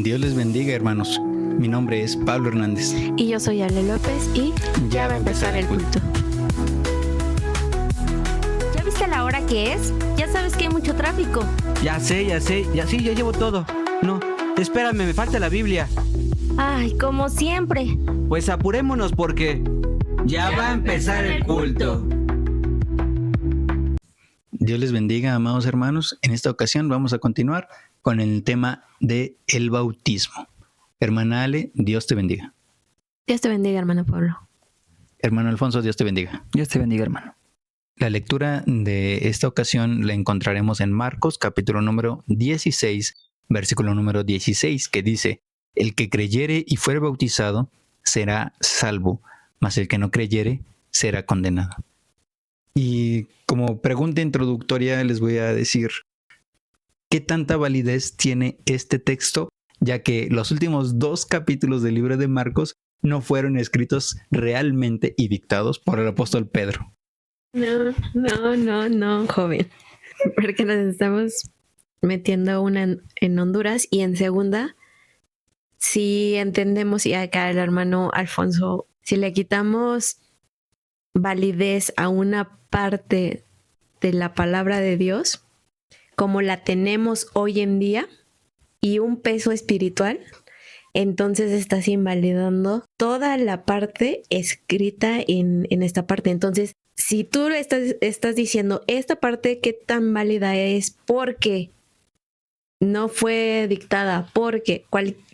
Dios les bendiga, hermanos. Mi nombre es Pablo Hernández. Y yo soy Ale López y ya va a empezar el culto. ¿Ya viste la hora que es? Ya sabes que hay mucho tráfico. Ya sé, ya llevo todo. No, espérame, me falta la Biblia. Ay, como siempre. Pues apurémonos porque ya va a empezar el culto. Dios les bendiga, amados hermanos. En esta ocasión vamos a continuar con el tema de el bautismo. Hermana Ale, Dios te bendiga. Dios te bendiga, hermano Pablo. Hermano Alfonso, Dios te bendiga. Dios te bendiga, hermano. La lectura de esta ocasión la encontraremos en Marcos, capítulo número 16, versículo número 16, que dice: el que creyere y fuere bautizado será salvo, mas el que no creyere será condenado. Y como pregunta introductoria les voy a decir, ¿qué tanta validez tiene este texto? Ya que los últimos 2 capítulos del libro de Marcos no fueron escritos realmente y dictados por el apóstol Pedro. No, joven. Porque nos estamos metiendo una en Honduras y en segunda, si entendemos, y acá el hermano Alfonso, si le quitamos validez a una parte de la palabra de Dios, como la tenemos hoy en día, y un peso espiritual, entonces estás invalidando toda la parte escrita en esta parte. Entonces, si tú estás diciendo esta parte, ¿qué tan válida es? Porque no fue dictada, porque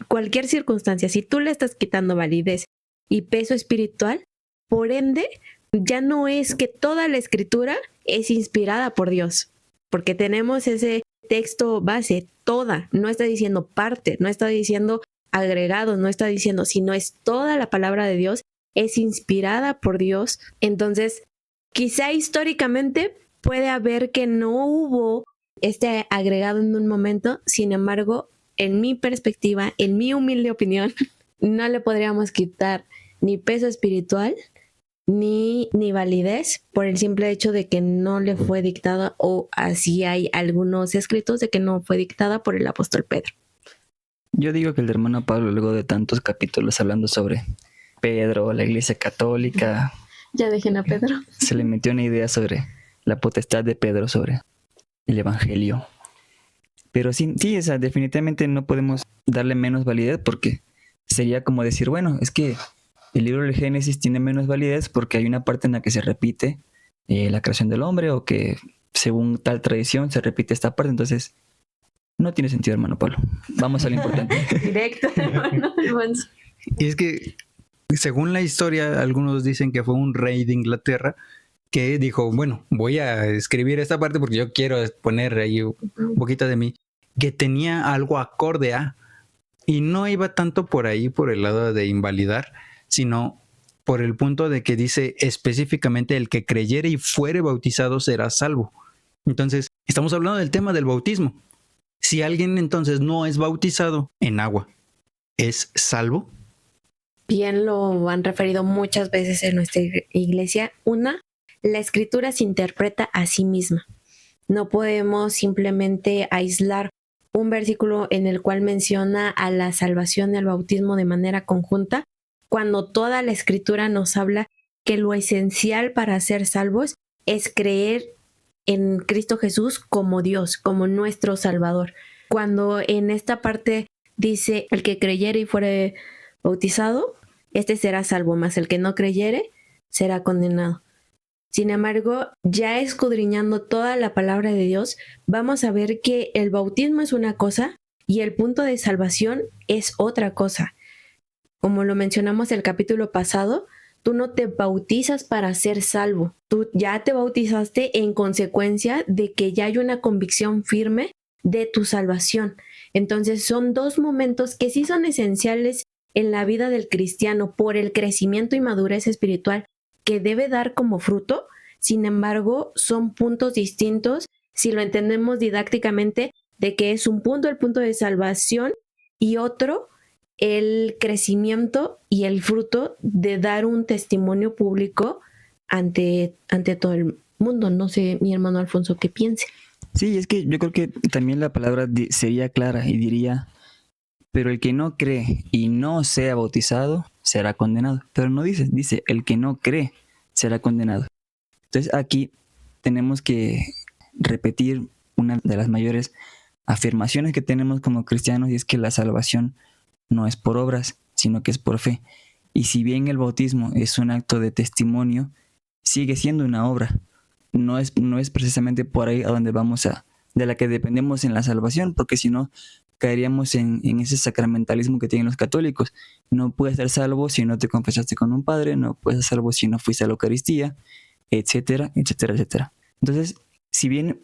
cualquier circunstancia, si tú le estás quitando validez y peso espiritual, por ende, ya no es que toda la escritura es inspirada por Dios, porque tenemos ese texto base, toda, no está diciendo parte, no está diciendo agregados, no está diciendo, sino es toda la palabra de Dios, es inspirada por Dios. Entonces, quizá históricamente puede haber que no hubo este agregado en un momento, sin embargo, en mi perspectiva, en mi humilde opinión, no le podríamos quitar ni peso espiritual, ni validez por el simple hecho de que no le fue dictada, o así hay algunos escritos de que no fue dictada por el apóstol Pedro. Yo digo que el hermano Pablo, luego de tantos capítulos hablando sobre Pedro, la iglesia católica, Ya dejen a Pedro. se le metió una idea sobre la potestad de Pedro sobre el evangelio. Pero sí, o sea, definitivamente no podemos darle menos validez, porque sería como decir, bueno, es que el libro del Génesis tiene menos validez porque hay una parte en la que se repite la creación del hombre, o que según tal tradición se repite esta parte. Entonces, no tiene sentido, hermano Pablo. Vamos a lo importante. Directo, hermano Alfonso. Y es que, según la historia, algunos dicen que fue un rey de Inglaterra que dijo, bueno, voy a escribir esta parte porque yo quiero poner ahí un poquito de mí, que tenía algo acorde a, y no iba tanto por ahí, por el lado de invalidar, sino por el punto de que dice específicamente: el que creyere y fuere bautizado será salvo. Entonces, estamos hablando del tema del bautismo. Si alguien entonces no es bautizado en agua, ¿es salvo? Bien lo han referido muchas veces en nuestra iglesia. Una, la escritura se interpreta a sí misma. No podemos simplemente aislar un versículo en el cual menciona a la salvación y al bautismo de manera conjunta, cuando toda la escritura nos habla que lo esencial para ser salvos es creer en Cristo Jesús como Dios, como nuestro Salvador. Cuando en esta parte dice: el que creyere y fuere bautizado, este será salvo, mas el que no creyere será condenado. Sin embargo, ya escudriñando toda la palabra de Dios, vamos a ver que el bautismo es una cosa y el punto de salvación es otra cosa. Como lo mencionamos el capítulo pasado, tú no te bautizas para ser salvo. Tú ya te bautizaste en consecuencia de que ya hay una convicción firme de tu salvación. Entonces son 2 momentos que sí son esenciales en la vida del cristiano por el crecimiento y madurez espiritual que debe dar como fruto. Sin embargo, son puntos distintos si lo entendemos didácticamente, de que es un punto el punto de salvación y otro el crecimiento y el fruto de dar un testimonio público ante todo el mundo. No sé, mi hermano Alfonso, ¿qué piense? Sí, es que yo creo que también la palabra sería clara y diría pero el que no cree y no sea bautizado será condenado. Pero no dice, el que no cree será condenado. Entonces aquí tenemos que repetir una de las mayores afirmaciones que tenemos como cristianos, y es que la salvación no es por obras, sino que es por fe. Y si bien el bautismo es un acto de testimonio, sigue siendo una obra. No es precisamente por ahí a donde vamos de la que dependemos en la salvación, porque si no caeríamos en ese sacramentalismo que tienen los católicos. No puedes ser salvo si no te confesaste con un padre, no puedes ser salvo si no fuiste a la Eucaristía, etcétera, etcétera, etcétera. Entonces, si bien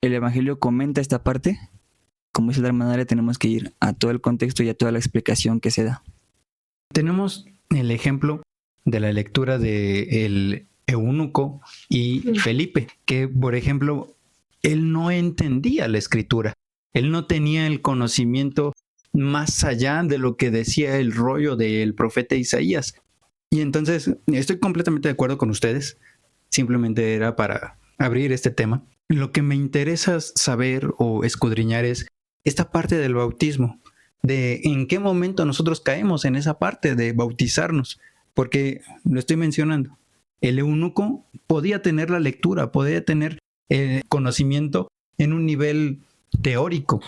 el Evangelio comenta esta parte, como dice la hermana, tenemos que ir a todo el contexto y a toda la explicación que se da. Tenemos el ejemplo de la lectura de el eunuco y Felipe, que por ejemplo, él no entendía la escritura, él no tenía el conocimiento más allá de lo que decía el rollo del profeta Isaías. Y entonces, estoy completamente de acuerdo con ustedes, simplemente era para abrir este tema. Lo que me interesa saber o escudriñar es esta parte del bautismo, de en qué momento nosotros caemos en esa parte de bautizarnos, porque lo estoy mencionando. El eunuco podía tener la lectura, podía tener el conocimiento en un nivel teórico,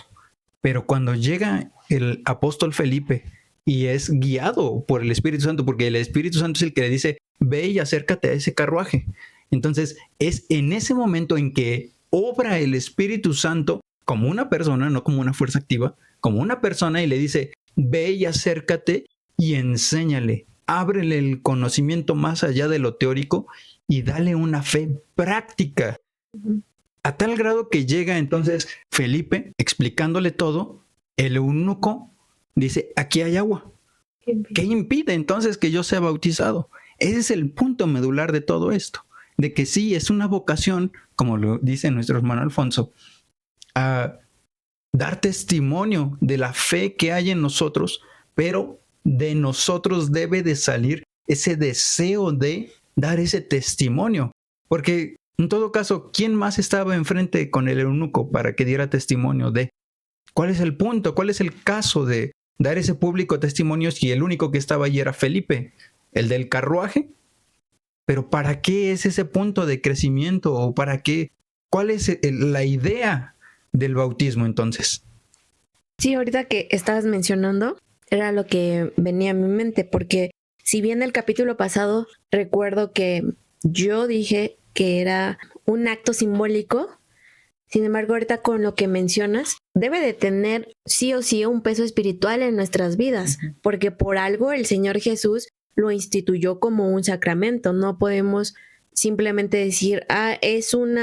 pero cuando llega el apóstol Felipe y es guiado por el Espíritu Santo, porque el Espíritu Santo es el que le dice, ve y acércate a ese carruaje. Entonces es en ese momento en que obra el Espíritu Santo como una persona, no como una fuerza activa, como una persona, y le dice, ve y acércate y enséñale, ábrele el conocimiento más allá de lo teórico y dale una fe práctica. A tal grado que llega entonces Felipe explicándole todo, el eunuco dice, aquí hay agua. ¿Qué impide entonces que yo sea bautizado? Ese es el punto medular de todo esto, de que sí, es una vocación, como lo dice nuestro hermano Alfonso, a dar testimonio de la fe que hay en nosotros, pero de nosotros debe de salir ese deseo de dar ese testimonio, porque en todo caso, ¿quién más estaba enfrente con el eunuco para que diera testimonio de? ¿Cuál es el punto? ¿Cuál es el caso de dar ese público testimonio si el único que estaba allí era Felipe, el del carruaje? Pero ¿para qué es ese punto de crecimiento? ¿O para qué? ¿Cuál es la idea del bautismo entonces? Sí, ahorita que estabas mencionando, era lo que venía a mi mente, porque si bien el capítulo pasado recuerdo que yo dije que era un acto simbólico, sin embargo, ahorita con lo que mencionas, debe de tener sí o sí un peso espiritual en nuestras vidas, porque por algo el Señor Jesús lo instituyó como un sacramento. No podemos simplemente decir, es un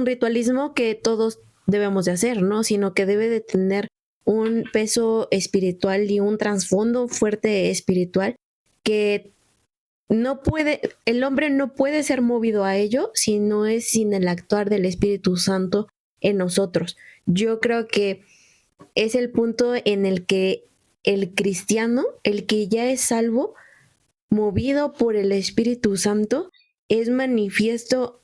ritualismo que todos debemos de hacer, ¿no? Sino que debe de tener un peso espiritual y un trasfondo fuerte espiritual que el hombre no puede ser movido a ello si no es sin el actuar del Espíritu Santo en nosotros. Yo creo que es el punto en el que el cristiano, el que ya es salvo, movido por el Espíritu Santo, es manifiesto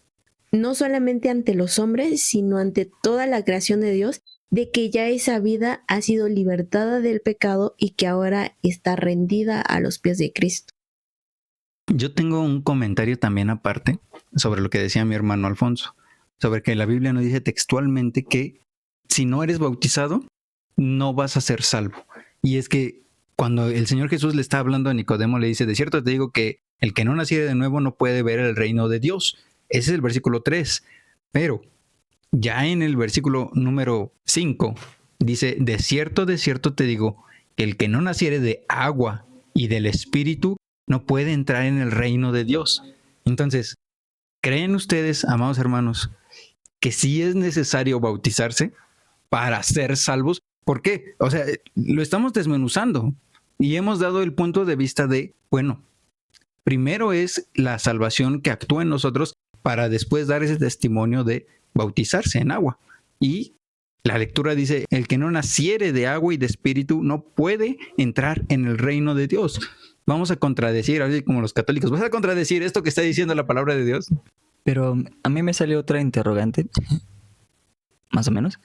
no solamente ante los hombres, sino ante toda la creación de Dios, de que ya esa vida ha sido libertada del pecado y que ahora está rendida a los pies de Cristo. Yo tengo un comentario también aparte sobre lo que decía mi hermano Alfonso, sobre que la Biblia nos dice textualmente que si no eres bautizado, no vas a ser salvo. Y es que cuando el Señor Jesús le está hablando a Nicodemo, le dice, de cierto te digo que el que no naciere de nuevo no puede ver el reino de Dios. Ese es el versículo 3. Pero ya en el versículo número 5 dice, de cierto te digo que el que no naciere de agua y del Espíritu no puede entrar en el reino de Dios. Entonces, ¿creen ustedes, amados hermanos, que sí es necesario bautizarse para ser salvos? ¿Por qué? O sea, lo estamos desmenuzando y hemos dado el punto de vista de, bueno, primero es la salvación que actúa en nosotros para después dar ese testimonio de bautizarse en agua. Y la lectura dice, el que no naciere de agua y de espíritu no puede entrar en el reino de Dios. Vamos a contradecir, así como los católicos, ¿vas a contradecir esto que está diciendo la palabra de Dios? Pero a mí me salió otra interrogante, más o menos,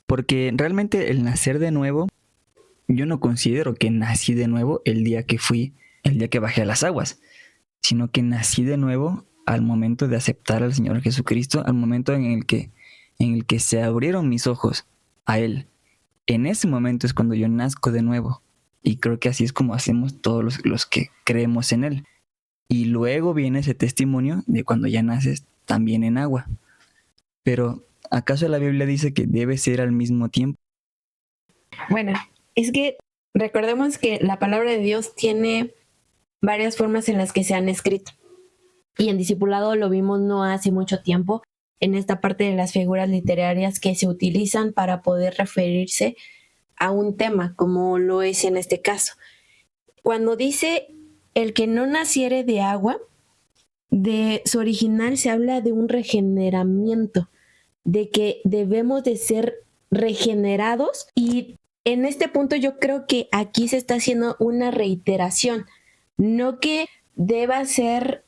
porque realmente el nacer de nuevo yo no considero que nací de nuevo el día que bajé a las aguas, sino que nací de nuevo al momento de aceptar al Señor Jesucristo, al momento en el que se abrieron mis ojos a Él. En ese momento es cuando yo nazco de nuevo. Y creo que así es como hacemos todos los que creemos en Él. Y luego viene ese testimonio de cuando ya naces también en agua. Pero, ¿acaso la Biblia dice que debe ser al mismo tiempo? Bueno, es que recordemos que la palabra de Dios tiene varias formas en las que se han escrito. Y en discipulado lo vimos no hace mucho tiempo, en esta parte de las figuras literarias que se utilizan para poder referirse a un tema, como lo es en este caso. Cuando dice el que no naciere de agua, de su original se habla de un regeneramiento, de que debemos de ser regenerados, y en este punto yo creo que aquí se está haciendo una reiteración, no que deba ser,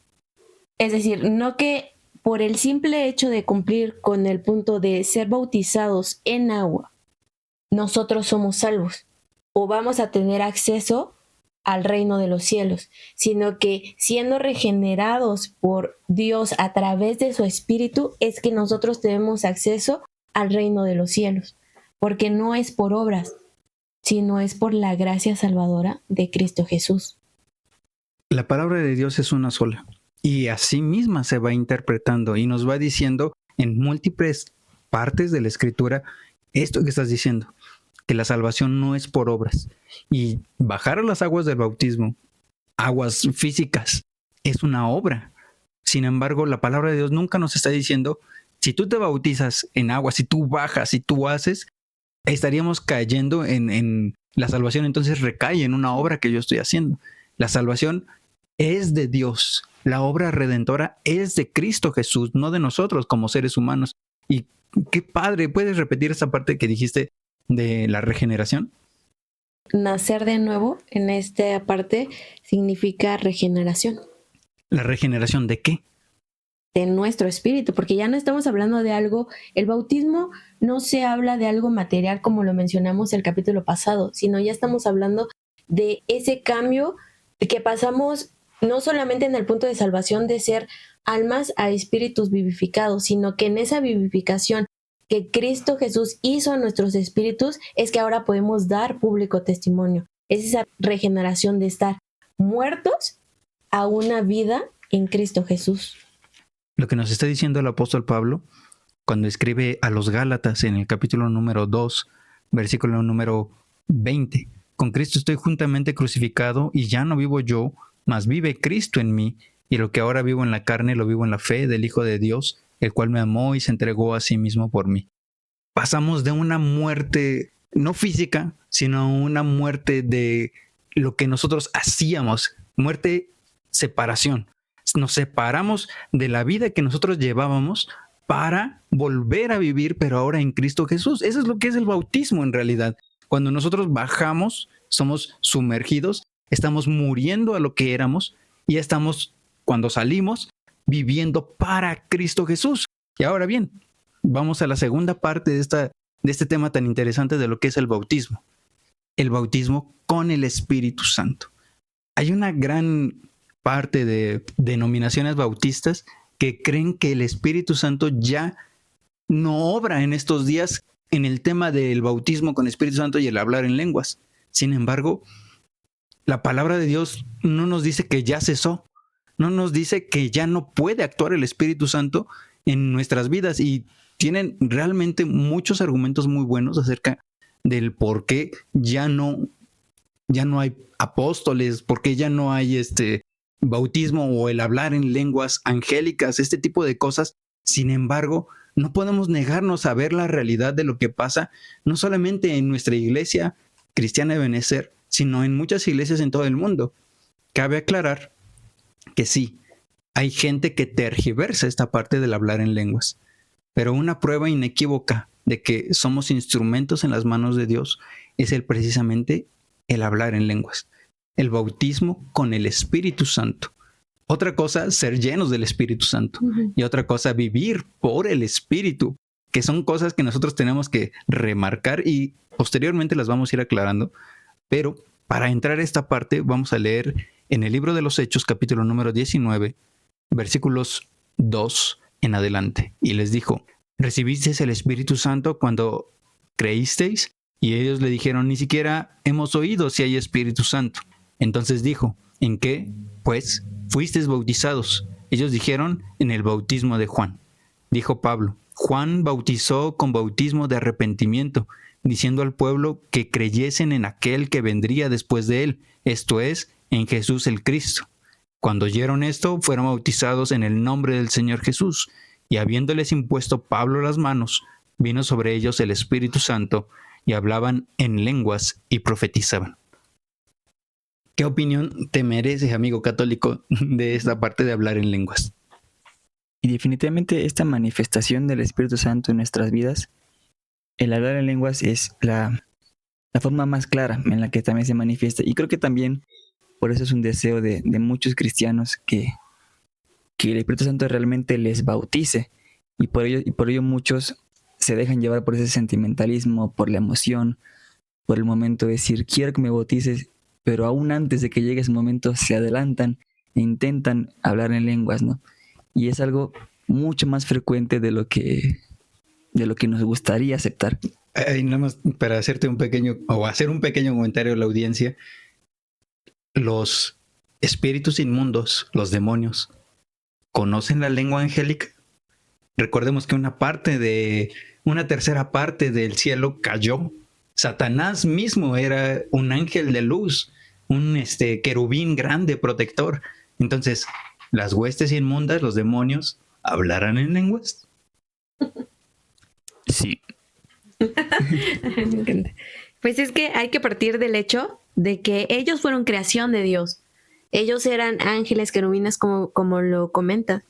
es decir, no que por el simple hecho de cumplir con el punto de ser bautizados en agua, nosotros somos salvos o vamos a tener acceso al reino de los cielos, sino que siendo regenerados por Dios a través de su Espíritu es que nosotros tenemos acceso al reino de los cielos, porque no es por obras, sino es por la gracia salvadora de Cristo Jesús. La palabra de Dios es una sola y así misma se va interpretando y nos va diciendo en múltiples partes de la Escritura esto que estás diciendo, que la salvación no es por obras. Y bajar a las aguas del bautismo, aguas físicas, es una obra. Sin embargo, la palabra de Dios nunca nos está diciendo, si tú te bautizas en agua, si tú bajas, si tú haces, estaríamos cayendo en la salvación, entonces recae en una obra que yo estoy haciendo. La salvación es de Dios. La obra redentora es de Cristo Jesús, no de nosotros como seres humanos. Y qué padre, ¿puedes repetir esa parte que dijiste de la regeneración? Nacer de nuevo en esta parte significa regeneración. ¿La regeneración de qué? De nuestro espíritu, porque ya no estamos hablando de algo, el bautismo no se habla de algo material como lo mencionamos el capítulo pasado, sino ya estamos hablando de ese cambio que pasamos no solamente en el punto de salvación de ser almas a espíritus vivificados, sino que en esa vivificación que Cristo Jesús hizo a nuestros espíritus es que ahora podemos dar público testimonio. Es esa regeneración de estar muertos a una vida en Cristo Jesús. Lo que nos está diciendo el apóstol Pablo cuando escribe a los Gálatas en el capítulo número 2, versículo número 20. Con Cristo estoy juntamente crucificado y ya no vivo yo, mas vive Cristo en mí, y lo que ahora vivo en la carne lo vivo en la fe del Hijo de Dios, el cual me amó y se entregó a sí mismo por mí. Pasamos de una muerte no física, sino a una muerte de lo que nosotros hacíamos, muerte, separación. Nos separamos de la vida que nosotros llevábamos para volver a vivir, pero ahora en Cristo Jesús. Eso es lo que es el bautismo en realidad. Cuando nosotros bajamos, somos sumergidos, estamos muriendo a lo que éramos y estamos, cuando salimos, viviendo para Cristo Jesús. Y ahora bien, vamos a la segunda parte de este tema tan interesante de lo que es el bautismo. El bautismo con el Espíritu Santo. Hay una gran parte de denominaciones bautistas que creen que el Espíritu Santo ya no obra en estos días en el tema del bautismo con Espíritu Santo y el hablar en lenguas. Sin embargo, la palabra de Dios no nos dice que ya cesó, no nos dice que ya no puede actuar el Espíritu Santo en nuestras vidas, y tienen realmente muchos argumentos muy buenos acerca del por qué ya no hay apóstoles, por qué ya no hay bautismo o el hablar en lenguas angélicas, este tipo de cosas. Sin embargo, no podemos negarnos a ver la realidad de lo que pasa, no solamente en nuestra iglesia cristiana de Benecer, sino en muchas iglesias en todo el mundo. Cabe aclarar que sí, hay gente que tergiversa esta parte del hablar en lenguas, pero una prueba inequívoca de que somos instrumentos en las manos de Dios es precisamente el hablar en lenguas, el bautismo con el Espíritu Santo. Otra cosa, ser llenos del Espíritu Santo. Y otra cosa, vivir por el Espíritu, que son cosas que nosotros tenemos que remarcar y posteriormente las vamos a ir aclarando Pero para entrar a esta parte vamos a leer en el libro de los Hechos, capítulo número 19, versículos 2 en adelante. Y les dijo: ¿recibisteis el Espíritu Santo cuando creísteis? Y ellos le dijeron: ni siquiera hemos oído si hay Espíritu Santo. Entonces dijo: ¿en qué, pues, fuisteis bautizados? Ellos dijeron: en el bautismo de Juan. Dijo Pablo: Juan bautizó con bautismo de arrepentimiento, diciendo al pueblo que creyesen en aquel que vendría después de él, esto es, en Jesús el Cristo. Cuando oyeron esto, fueron bautizados en el nombre del Señor Jesús, y habiéndoles impuesto Pablo las manos, vino sobre ellos el Espíritu Santo, y hablaban en lenguas y profetizaban. ¿Qué opinión te mereces, amigo católico, de esta parte de hablar en lenguas? Y definitivamente esta manifestación del Espíritu Santo en nuestras vidas, el hablar en lenguas es la forma más clara en la que también se manifiesta. Y creo que también por eso es un deseo de muchos cristianos que el Espíritu Santo realmente les bautice. Y por ello muchos se dejan llevar por ese sentimentalismo, por la emoción, por el momento de decir: quiero que me bautices, pero aún antes de que llegue ese momento se adelantan e intentan hablar en lenguas, ¿no? Y es algo mucho más frecuente de lo que nos gustaría aceptar. Nada más para hacerte hacer un pequeño comentario a la audiencia. Los espíritus inmundos, los demonios, ¿conocen la lengua angélica? Recordemos que una tercera parte del cielo cayó. Satanás mismo era un ángel de luz, un querubín grande protector. Entonces, las huestes inmundas, los demonios, ¿hablarán en lenguas? Sí. Pues es que hay que partir del hecho de que ellos fueron creación de Dios. Ellos eran ángeles, querubines, como lo comentas.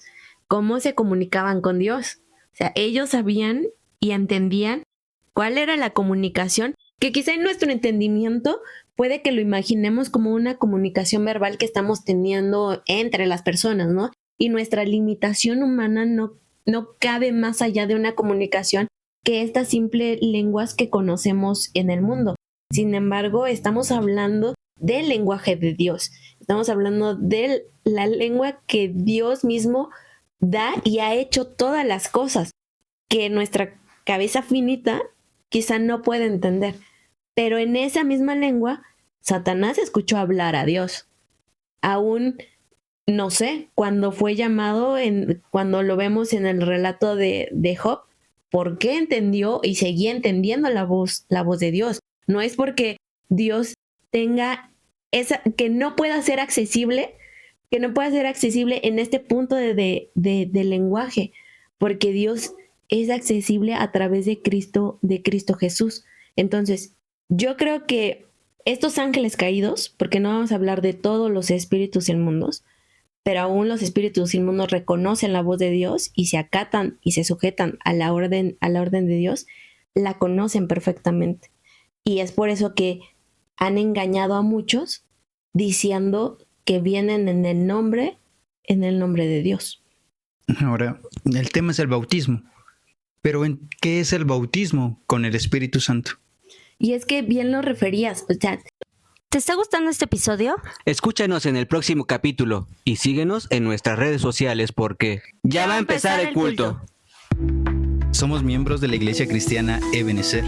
¿Cómo se comunicaban con Dios? O sea, ellos sabían y entendían cuál era la comunicación, que quizá en nuestro entendimiento puede que lo imaginemos como una comunicación verbal que estamos teniendo entre las personas, ¿no? Y nuestra limitación humana no cabe más allá de una comunicación que estas simples lenguas que conocemos en el mundo. Sin embargo, estamos hablando del lenguaje de Dios. Estamos hablando de la lengua que Dios mismo da y ha hecho todas las cosas, que nuestra cabeza finita quizá no puede entender. Pero en esa misma lengua, Satanás escuchó hablar a Dios. Aún, no sé, cuando fue llamado, cuando lo vemos en el relato de Job, ¿por qué entendió y seguía entendiendo la voz de Dios? No es porque Dios tenga que no pueda ser accesible en este punto de lenguaje, porque Dios es accesible a través de Cristo Jesús. Entonces, yo creo que estos ángeles caídos, porque no vamos a hablar de todos los espíritus inmundos, pero aún los espíritus inmundos reconocen la voz de Dios y se acatan y se sujetan a la orden de Dios, la conocen perfectamente. Y es por eso que han engañado a muchos diciendo que vienen en el nombre de Dios. Ahora, el tema es el bautismo. Pero ¿qué es el bautismo con el Espíritu Santo? Y es que bien lo referías, o sea, ¿te está gustando este episodio? Escúchanos en el próximo capítulo y síguenos en nuestras redes sociales porque ya va a empezar el culto. Somos miembros de la Iglesia Cristiana Ebenezer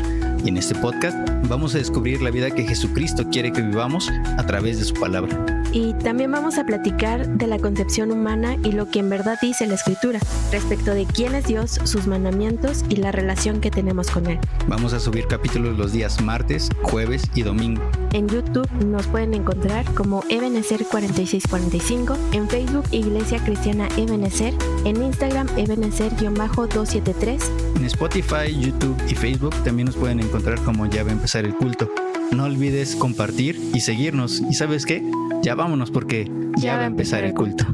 y en este podcast vamos a descubrir la vida que Jesucristo quiere que vivamos a través de su palabra. Y también vamos a platicar de la concepción humana y lo que en verdad dice la Escritura respecto de quién es Dios, sus mandamientos y la relación que tenemos con Él. Vamos a subir capítulos los días martes, jueves y domingo. En YouTube nos pueden encontrar como Ebenezer 4645, en Facebook Iglesia Cristiana Ebenezer, en Instagram Ebenezer-273. En Spotify, YouTube y Facebook también nos pueden encontrar como Ya va a empezar el culto. No olvides compartir y seguirnos. ¿Y sabes qué? Ya vámonos porque ya va a empezar el culto.